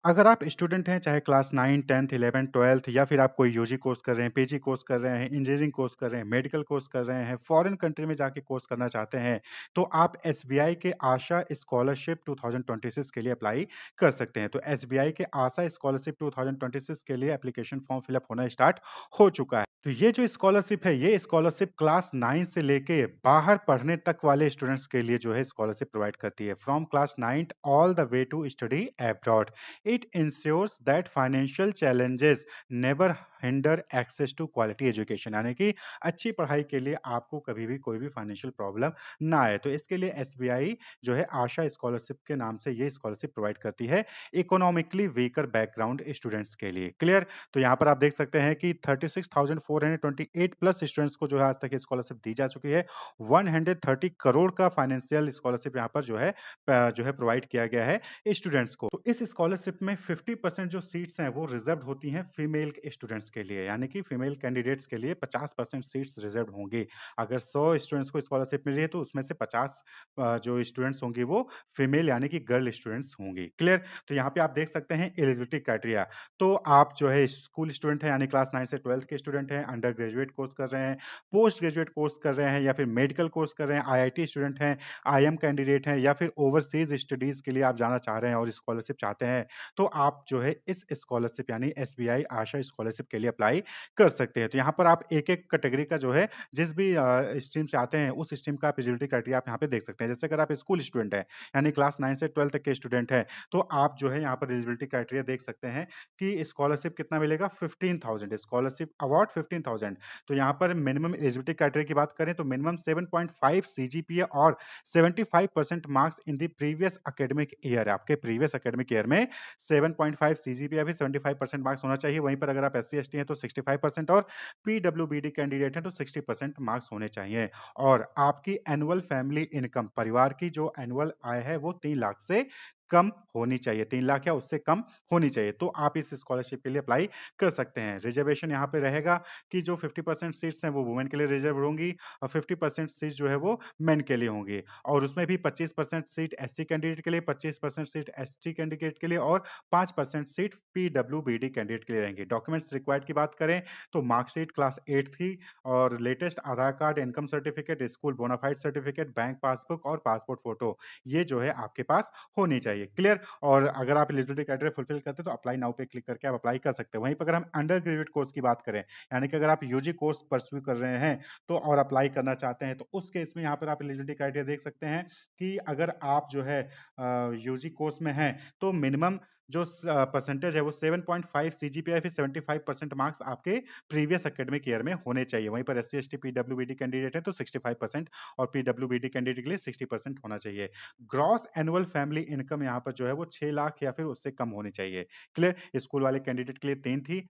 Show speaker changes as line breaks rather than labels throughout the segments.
अगर आप स्टूडेंट हैं, चाहे क्लास 9, 10th, 11th, 12th या फिर आप कोई यूजी कोर्स कर रहे हैं, पीजी कोर्स कर रहे हैं, इंजीनियरिंग कोर्स कर रहे हैं, मेडिकल कोर्स कर रहे हैं, फॉरेन कंट्री में जाके कोर्स करना चाहते हैं, तो आप एसबीआई के आशा स्कॉलरशिप 2026 के लिए अप्लाई कर सकते हैं। तो एसबीआई के आशा स्कॉलरशिप 2026 के लिए एप्लीकेशन फॉर्म फिल अप होना स्टार्ट हो चुका है। तो ये जो स्कॉलरशिप है, ये स्कॉलरशिप क्लास 9 से लेके बाहर पढ़ने तक वाले स्टूडेंट्स के लिए जो है स्कॉलरशिप प्रोवाइड करती है। From class 9 all the way to study abroad. It ensures that financial challenges never hinder access to quality education, यानी कि अच्छी पढ़ाई के लिए आपको कभी भी कोई भी फाइनेंशियल प्रॉब्लम ना आए। तो इसके लिए एसबीआई जो है आशा स्कॉलरशिप के नाम से ये स्कॉलरशिप प्रोवाइड करती है इकोनॉमिकली वीकर बैकग्राउंड स्टूडेंट्स के लिए। क्लियर? तो यहाँ पर आप देख सकते हैं कि 36,428 प्लस स्टूडेंट्स को जो है आज तक स्कॉलरशिप दी जा चुकी है। 130 करोड़ का फाइनेंशियल स्कॉलरशिप यहाँ पर जो है प्रोवाइड किया गया है स्टूडेंट्स को। तो इस स्कॉलरशिप में 50% जो सीट्स हैं वो रिजर्व होती हैं फीमेल स्टूडेंट्स के लिए, यानी कि फीमेल कैंडिडेट्स के लिए 50% सीट्स रिजर्व होंगी। अगर 100 स्टूडेंट्स को स्कॉलरशिप मिल रही है तो उसमें से 50 जो स्टूडेंट्स होंगे वो फीमेल यानी कि गर्ल स्टूडेंट्स होंगी। क्लियर? तो यहाँ पे आप देख सकते हैं एलिजिबिलिटी क्राइटेरिया। तो आप जो है स्कूल स्टूडेंट हैं, यानी क्लास 9 से 12th के स्टूडेंट हैं, अंडर ग्रेजुएट कोर्स कर रहे हैं, पोस्ट ग्रेजुएट कोर्स कर रहे हैं या फिर मेडिकल कोर्स कर रहे हैं, आईआईटी स्टूडेंट हैं, आईएम कैंडिडेट हैं या फिर ओवरसीज स्टडीज के लिए आप जाना चाह रहे हैं और स्कॉलरशिप चाहते हैं, तो आप जो है इस स्कॉलरशिप यानी एसबीआई आशा स्कॉलरशिप के लिए अप्लाई कर सकते हैं। तो यहाँ पर आप एक-एक कैटेगरी का जो है जिस भी स्ट्रीम से आते हैं उस स्ट्रीम का आप एलिजिबिलिटी क्राइटेरिया आप यहाँ पे देख सकते हैं। जैसे अगर आप स्कूल स्टूडेंट हैं, यानी क्लास 9 से 12 तक के स्टूडेंट हैं, तो आप जो है यहाँ पर एलिजिबिलिटी क्राइटेरिया देख सकते हैं कि स्कॉलरशिप कितना मिलेगा 15,000 स्कॉलरशिप अवार्ड 15,000। तो यहाँ पर मिनिमम एलिजिबिलिटी क्राइटेरिया की बात करें तो मिनिमम 7.5 सीजीपीए और 75% marks in the previous academic year. आपके प्रीवियस एकेडमिक ईयर में 7.5 सीजीपीए भी 75% मार्क्स होना चाहिए। वहीं पर अगर आप एससी एसटी हैं तो 65% और पीडब्ल्यूबीडी कैंडिडेट हैं तो 60% मार्क्स होने चाहिए। और आपकी एनुअल फैमिली इनकम, परिवार की जो एनुअल आय है वो 3 लाख से कम होनी चाहिए, 3 लाख या उससे कम होनी चाहिए। तो आप इस स्कॉलरशिप के लिए अप्लाई कर सकते हैं। रिजर्वेशन यहाँ पे रहेगा कि जो 50% सीट्स हैं वो वुमेन के लिए रिजर्व होंगी और 50% सीट जो है वो मेन के लिए होंगी। और उसमें भी 25% सीट एससी कैंडिडेट के लिए, 25% सीट एसटी कैंडिडेट के लिए और 5% सीट पीडब्ल्यूबीडी कैंडिडेट के लिए रहेंगे। डॉक्यूमेंट्स रिक्वायर्ड की बात करें तो मार्कशीट क्लास 8 की और latest Aadhaar card, income certificate, school bonafide certificate, bank passbook और पासपोर्ट फोटो, ये जो है आपके पास होनी चाहिए। क्लियर? और अगर आप एलिजिबिलिटी क्राइटेरिया फुलफिल करते हैं तो अप्लाई नाउ पे क्लिक करके आप अप्लाई कर सकते हैं। वहीं पर अगर हम अंडर ग्रेजुएट कोर्स की बात करें, यानी कि अगर आप यूजी कोर्स परस्यू कर रहे हैं तो और अप्लाई करना चाहते हैं तो उस केस में यहाँ पर आप एलिजिबिलिटी क्राइटेरिया देख सकते हैं कि अगर आप जो है यूजी कोर्स में हैं तो मिनिमम जो परसेंटेज है वो 7.5 सीजीपीए फिर 75% मार्क्स आपके प्रीवियस एकेडमिक ईयर में होने चाहिए। वहीं पर एससी एसटी पीडब्ल्यूबीडी कैंडिडेट है तो 65% और पीडब्ल्यूबीडी कैंडिडेट के लिए 60% होना चाहिए। ग्रॉस एनुअल फैमिली इनकम यहाँ पर जो है वो 6 लाख या फिर उससे कम होनी चाहिए। क्लियर? स्कूल वाले कैंडिडेट के लिए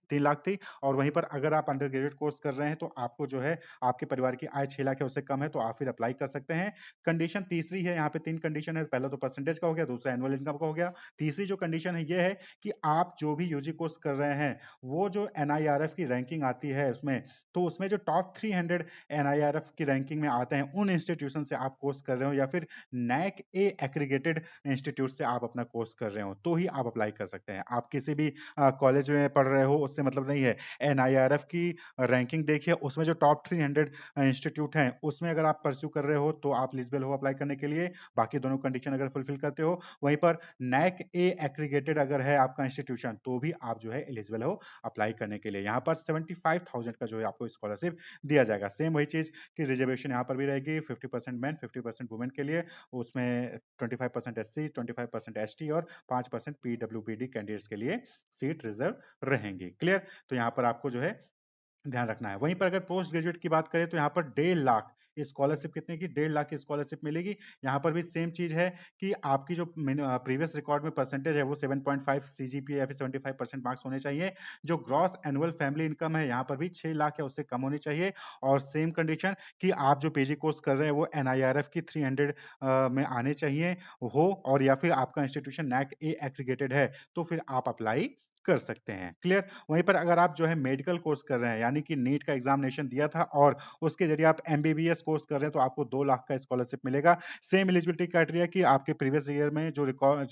3 लाख थी और वहीं पर अगर आप अंडर ग्रेजुएट कोर्स कर रहे हैं तो आपको जो है आपके परिवार की आय 6 लाख या उससे कम है तो आप फिर अप्लाई कर सकते हैं। कंडीशन तीसरी है, यहाँ पे 3 कंडीशन है। पहला तो परसेंटेज का हो गया, दूसरा एनुअल इनकम का हो गया। तीसरी जो कंडीशन है ये है कि आप जो भी यूजी कोर्स कर रहे हैं, वो जो एनआईआरएफ की रैंकिंग आती है उसमें, तो उसमें जो टॉप 300 एनआईआरएफ की रैंकिंग में आते हैं, उन इंस्टीट्यूशन से आप कोर्स कर रहे हो या फिर नैक ए एग्रीगेटेड इंस्टीट्यूट से आप अपना कोर्स कर रहे हो, तो ही आप अप्लाई कर सकते हैं। आप किसी भी कॉलेज में पढ़ रहे हो उससे मतलब नहीं है। एनआईआरएफ की रैंकिंग देखिए, उसमें जो टॉप 300 इंस्टीट्यूट हैं, उसमें अगर आप परस्यू कर रहे हो तो आप एलिजिबल हो अप्लाई करने के लिए। बाकी दोनों कंडीशन अगर फुलफिल करते हो, वहीं पर नैक ए एग्रीगेटेड अगर है आपका इंस्टीट्यूशन, तो भी आप जो है एलिजिबल हो अप्लाई करने के लिए। यहाँ पर 75,000 का जो है आपको स्कॉलरशिप दिया जाएगा। सेम वही चीज़ कि रिजर्वेशन यहाँ पर भी रहेगी 50% मेन, 50% वुमेन के लिए। उसमें 25% एससी, 25% एसटी और 5% पीडब्ल्यूबीडी कैंडिडेट्स के लिए सीट रिजर्व रहेंगी। क्लियर? तो यहाँ पर आपको जो है ध्यान रखना है। वहीं पर अगर पोस्ट ग्रेजुएट की बात करें तो यहाँ पर 1.5 लाख स्कॉलरशिप, कितने की 1.5 लाख की स्कॉलरशिप मिलेगी। यहाँ पर भी सेम चीज है कि आपकी जो प्रीवियस रिकॉर्ड में परसेंटेज है वो 7.5 सीजीपीए या फिर 75% मार्क्स होने चाहिए। जो ग्रॉस एनुअल फैमिली इनकम है यहाँ पर भी 6 लाख या उससे कम होनी चाहिए। और सेम कंडीशन कि आप जो पीजी कोर्स कर रहे हैं वो एनआईआरएफ की 300 में आने चाहिए हो, और या फिर आपका इंस्टीट्यूशन नैक ए एग्रीगेटेड है तो फिर आप अप्लाई कर सकते हैं। क्लियर? वहीं पर अगर आप जो है मेडिकल कोर्स कर रहे हैं, यानी कि नीट का एग्ज़ामिनेशन दिया था और उसके ज़रिए आप एमबीबीएस कोर्स कर रहे हैं, तो आपको 2 लाख का स्कॉलरशिप मिलेगा। सेम एलिजिबिलिटी क्राइटेरिया कि आपके प्रीवियस ईयर में जो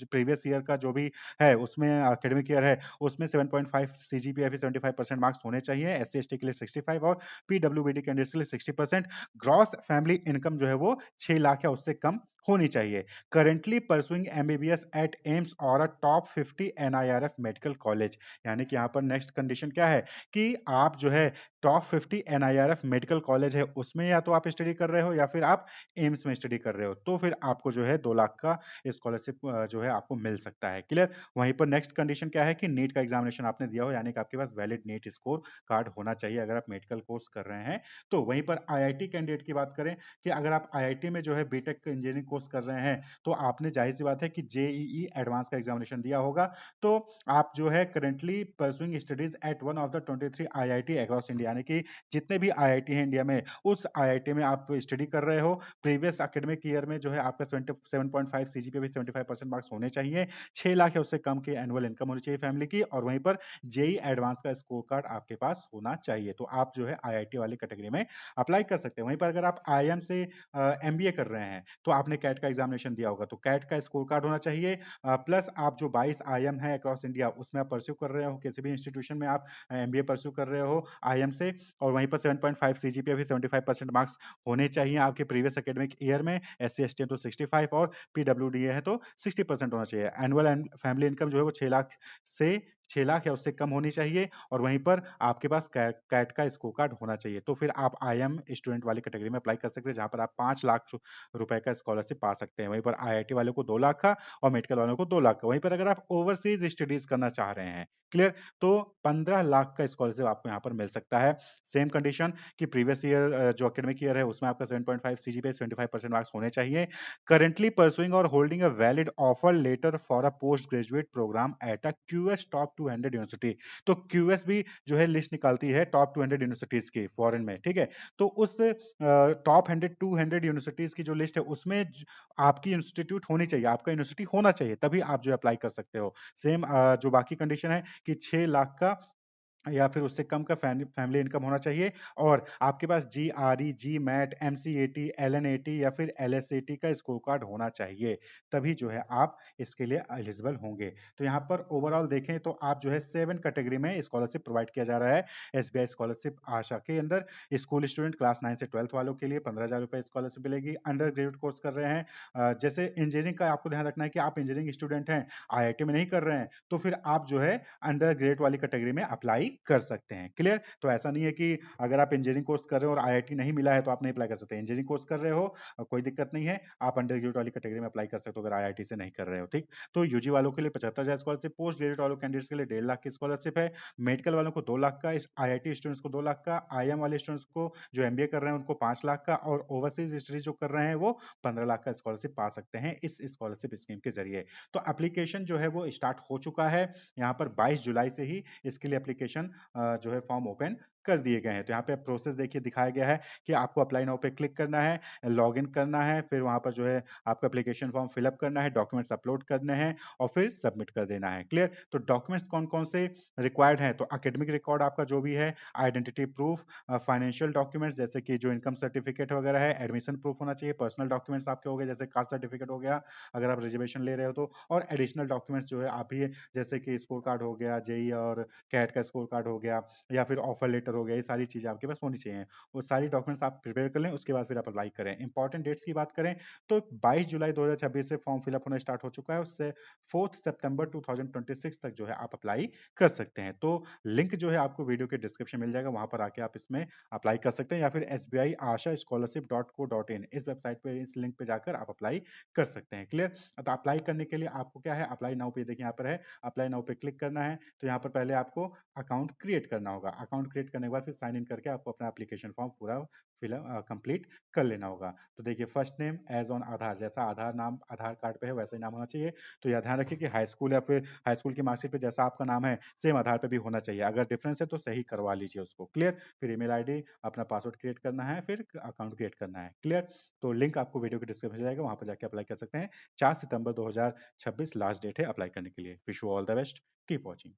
प्रीवियस ईयर का जो भी है, उसमें एकेडमिक ईयर है, उसमें 7.5 सीजीपीए या फिर 75% मार्क्स होने चाहिए। एससी-एसटी के लिए 65 और पीडब्ल्यूबीडी कैंडिडेट्स के लिए 60%। ग्रॉस फैमिली इनकम जो है वो 6 लाख या उससे कम होनी चाहिए। Currently pursuing MBBS at AIIMS और a top 50 NIRF medical college, यानी कि यहाँ पर नेक्स्ट कंडीशन क्या है कि आप जो है टॉप 50 एनआईआरएफ मेडिकल कॉलेज है उसमें या तो आप स्टडी कर रहे हो या फिर आप एम्स में स्टडी कर रहे हो, तो फिर आपको जो है 2 लाख का स्कॉलरशिप जो है आपको मिल सकता है। क्लियर? वहीं पर नेक्स्ट कंडीशन क्या है कि नीट का एग्जामिनेशन आपने दिया हो, यानी कि आपके पास वैलिड नीट स्कोर कार्ड होना चाहिए अगर आप मेडिकल कोर्स कर रहे हैं। तो वहीं पर आईआईटी कैंडिडेट की बात करें कि अगर आप आईआईटी में जो है बीटेक इंजीनियरिंग कोर्स कर रहे हैं, तो आपने ज़ाहिर-सी बात है कि जेईई एडवांस का एग्जामिनेशन दिया होगा। तो आप जो है currently pursuing studies at one of the 23 IIT across India, यानी कि जितने भी आईआईटी हैं इंडिया में, उस आईआईटी में आप स्टडी कर रहे हो। प्रीवियस एकेडमिक ईयर में जो है आपका 77.5 सीजीपीए भी 75% मार्क्स होने चाहिए। 6 लाख या उससे कम की एनुअल इनकम होनी चाहिए फैमिली की, और वहीं पर जेईई एडवांस का स्कोर कार्ड आपके पास होना चाहिए। तो आप जो है आईआईटी वाली कैटेगरी में अप्लाई कर सकते हैं। वहीं पर अगर आप आईआईएम से एमबीए कर रहे हैं, तो आपने कैट का एग्जामिनेशन दिया होगा, तो कैट का स्कोर कार्ड होना चाहिए। प्लस आप जो 22 आईएम है अक्रॉस इंडिया, उसमें आप परस्यू कर रहे हो, किसी भी इंस्टीट्यूशन में आप एमबीए परस्यू कर रहे हो आईएम से, और वहीं पर 7.5 सीजीपीए भी 75% मार्क्स होने चाहिए आपके प्रीवियस एकेडमिक ईयर में। एससी एसटी है तो 65 और पीडब्ल्यूडीए है तो 60% होना चाहिए। एनुअल एंड फैमिली इनकम जो है वो 6 लाख से 6 लाख या उससे कम होनी चाहिए, और वहीं पर आपके पास कैट का स्कोर कार्ड होना चाहिए। तो फिर आप आईएम स्टूडेंट वाली कैटेगरी में अप्लाई कर सकते हैं, जहाँ पर आप 5 लाख रुपए का स्कॉलरशिप पा सकते हैं। वहीं पर आईआईटी वालों को 2 लाख का और मेडिकल वालों को 2 लाख का। वहीं पर अगर आप ओवरसीज स्टडीज करना चाह रहे हैं, क्लियर, तो 15 लाख का स्कॉलरशिप आपको यहाँ पर मिल सकता है। सेम कंडीशन कि प्रीवियस ईयर जो एकेडमिक ईयर है उसमें आपका 7.5 सीजीपीए 75% मार्क्स होने चाहिए। करंटली परसुइंग और holding a valid offer letter for a post graduate program at a QS top 200 university. तो क्यूएस भी जो है लिस्ट निकालती है टॉप 200 यूनिवर्सिटीज की फॉरेन में, ठीक है? तो उस टॉप 100 200 यूनिवर्सिटीज की जो लिस्ट है उसमें आपकी इंस्टीट्यूट होनी चाहिए, आपका यूनिवर्सिटी होना चाहिए, तभी आप जो अप्लाई कर सकते हो। सेम जो बाकी कंडीशन है कि 6 लाख का या फिर उससे कम का फैमिली इनकम होना चाहिए, और आपके पास जीआरई, जीमैट, एमसीएटी, एलएनएटी या फिर एलएसएटी का स्कोर कार्ड होना चाहिए। तभी जो है आप इसके लिए एलिजिबल होंगे। तो यहाँ पर ओवरऑल देखें तो आप जो है 7 कैटेगरी में स्कॉलरशिप प्रोवाइड किया जा रहा है एसबीआई स्कॉलरशिप आशा के अंदर। स्कूल स्टूडेंट क्लास 9 से 12th वालों के लिए 15,000 रुपए स्कॉलरशिप मिलेगी। अंडर ग्रेजुएट कोर्स कर रहे हैं, जैसे इंजीनियरिंग का आपको ध्यान रखना है कि आप इंजीनियरिंग स्टूडेंट हैं, आईआईटी में नहीं कर रहे हैं, तो फिर आप जो है अंडर ग्रेड वाली कैटेगरी में अप्लाई कर सकते हैं। क्लियर? तो ऐसा नहीं है कि अगर आप इंजीनियरिंग कोर्स कर रहे हो और आईआईटी नहीं मिला है तो आप नहीं अप्लाई कर सकते। इंजीनियरिंग कोर्स कर रहे हो, कोई दिक्कत नहीं है, आप अंडर ग्रेजुएट वाली कैटेगरी में अप्लाई कर सकते हो अगर आईआईटी से नहीं कर रहे हो, ठीक? तो यूजी वालों के लिए 75,000 स्कॉलरशिप, पोस्ट ग्रेजुएट वालों कैंडिडेट्स के लिए 1.5 लाख की स्कॉलरशिप है, मेडिकल वालों को 2 लाख का, इस आईआईटी स्टूडेंट्स को 2 लाख का, आईएम वाले स्टूडेंट्स को जो एमबीए कर रहे हैं उनको 5 लाख का, और ओवरसीज स्टडीज जो कर रहे हैं वो 15 लाख का स्कॉलरशिप पा सकते हैं इस स्कॉलरशिप स्कीम के जरिए। तो एप्लीकेशन जो है वो स्टार्ट हो चुका है। यहाँ पर 22 जुलाई से ही इसके लिए एप्लीकेशन जो है फॉर्म ओपन कर दिए गए हैं। तो यहाँ पे प्रोसेस देखिए दिखाया गया है कि आपको अप्लाई नाउ पे क्लिक करना है, लॉगिन करना है, फिर वहाँ पर जो है आपका एप्लीकेशन फॉर्म फिल अप करना है, डॉक्यूमेंट्स अपलोड करने हैं और फिर सबमिट कर देना है। क्लियर? तो डॉक्यूमेंट्स कौन-कौन से रिक्वायर्ड हैं? तो एकेडमिक रिकॉर्ड आपका जो भी है, आइडेंटिटी प्रूफ, फाइनेंशियल डॉक्यूमेंट्स जैसे कि जो इनकम सर्टिफिकेट वगैरह है, एडमिशन प्रूफ होना चाहिए, पर्सनल डॉक्यूमेंट्स आपके हो गए जैसे कास्ट सर्टिफिकेट हो गया, अगर आप रिजर्वेशन ले रहे हो तो, और एडिशनल डॉक्यूमेंट्स जो है आप ही जैसे कि स्कोर कार्ड हो गया, जेईई और कैट का स्कोर कार्ड हो गया, या फिर ऑफर लेटर हो गया, ये सारी चीज़ें आपके पास होनी चाहिए। वो सारी डॉक्यूमेंट्स आप प्रिपेयर कर लें, उसके बाद फिर आप अप्लाई करें। इंपॉर्टेंट डेट्स की बात करें तो 22 जुलाई 2026 से फॉर्म फिल अप होना स्टार्ट हो चुका है, उससे 4 सितंबर 2026 तक जो है आप अप्लाई कर सकते हैं। तो लिंक जो है आपको वीडियो के डिस्क्रिप्शन मिल जाएगा, वहाँ पर आके आप इसमें अप्लाई कर सकते हैं, या फिर एसबीआई आशा स्कॉलरशिप .co.in इस वेबसाइट पे, इस लिंक पे जाकर आप अप्लाई कर सकते हैं। क्लियर? तो अप्लाई करने के लिए आपको क्या है, अप्लाई नाउ पे देखिए यहाँ पर है, अप्लाई नाउ पे क्लिक करना है। तो यहाँ पर पहले आपको अकाउंट क्रिएट करना होगा। अकाउंट क्रिएट करने के बाद फिर साइन इन करके आपको अपना एप्लीकेशन फॉर्म पूरा कंप्लीट कर लेना होगा। तो देखिए फर्स्ट नेम एज़ ऑन आधार, जैसा आधार नाम आधार कार्ड पे है वैसा ही नाम होना चाहिए। तो यह ध्यान रखिए कि हाई स्कूल या फिर हाई स्कूल की मार्कशीट पे जैसा आपका नाम है, सेम आधार पे भी होना चाहिए। अगर डिफरेंस है तो सही करवा लीजिए उसको। क्लियर? फिर ईमेल आईडी, अपना पासवर्ड क्रिएट करना है, फिर अकाउंट क्रिएट करना है। क्लियर? तो लिंक आपको वीडियो के डिस्क्रिप्शन में जाएगा, वहाँ पर जाके अप्लाई कर सकते हैं। 4 सितंबर 2026 लास्ट डेट है अप्लाई करने के लिए। Wish you all the best. Keep watching.